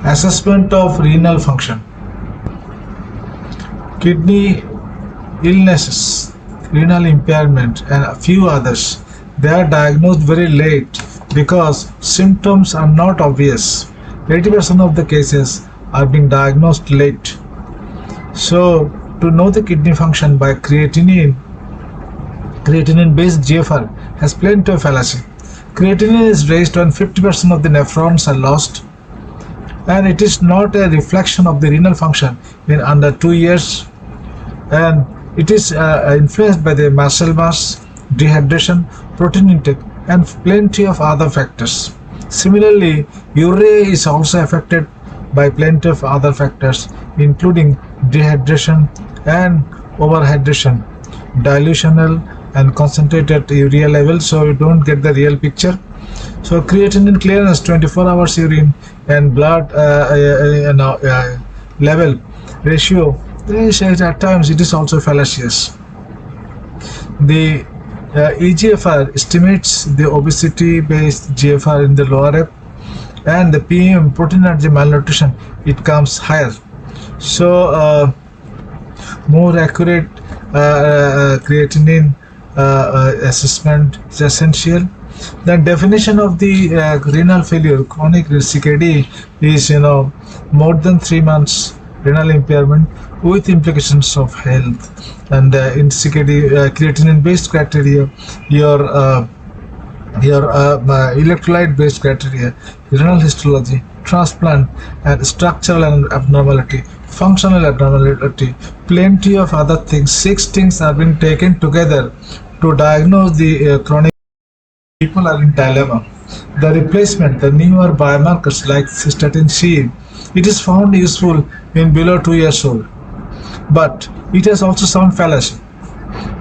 Assessment of renal function. Kidney illnesses, renal impairment, and a few others. They are diagnosed very late because symptoms are not obvious. 80% of the cases are being diagnosed late. So, to know the kidney function by creatinine-based GFR has plenty of fallacy. Creatinine is raised when 50% of the nephrons are lost, and it is not a reflection of the renal function in under 2 years, and it is influenced by the muscle mass, dehydration, protein intake, and plenty of other factors. Similarly, urea is also affected by plenty of other factors, including dehydration and overhydration, dilutional and concentrated urea level, so you don't get the real picture. So creatinine clearance, 24 hours urine, and blood level ratio, at times it is also fallacious. The eGFR estimates the obesity-based GFR in the lower rep, and the PM, protein energy malnutrition, it comes higher. So more accurate creatinine assessment is essential. The definition of the renal failure, chronic CKD, is more than 3 months renal impairment with implications of health. And in CKD, creatinine-based criteria, your electrolyte-based criteria, renal histology, transplant, and structural abnormality, functional abnormality, plenty of other things. 6 things are being taken together to diagnose the chronic. People are in dilemma. The replacement, the newer biomarkers like cystatin C, it is found useful in below 2 years old, but it has also some fallacy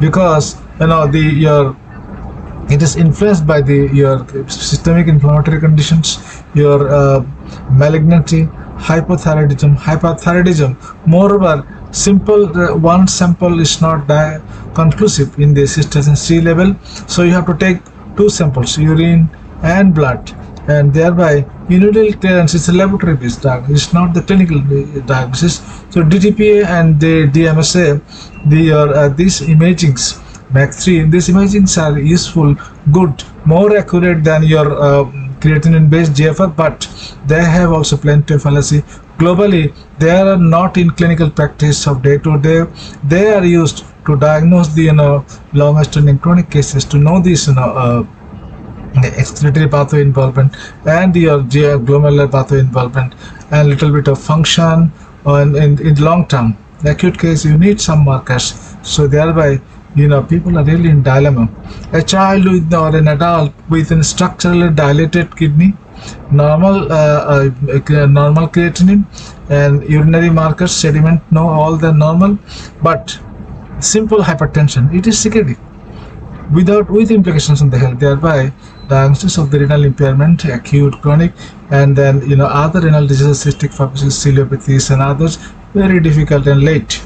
because it is influenced by your systemic inflammatory conditions, your malignancy, hypothyroidism. Moreover, simple one sample is not conclusive in the cystatin C level, so you have to take 2 samples, urine and blood, and thereby urinary clearance is a laboratory based diagnosis, it's not the clinical diagnosis. So DTPA and the DMSA, these imagings, MAC3, these imagings are useful, good, more accurate than your creatinine based GFR, but they have also plenty of fallacy. Globally, they are not in clinical practice of day to day. They are used to diagnose the long standing chronic cases, to know this excretory pathway involvement and your glomerular pathway involvement, and little bit of function. And in long term acute case, you need some markers. So thereby people are really in dilemma. A child or an adult with a structurally dilated kidney, normal creatinine and urinary markers, sediment, no, all the normal, but simple hypertension, it is CKD with implications on the health. Thereby diagnosis of the renal impairment, acute, chronic, and then other renal diseases, cystic fibrosis, ciliopathies, and others, very difficult and late.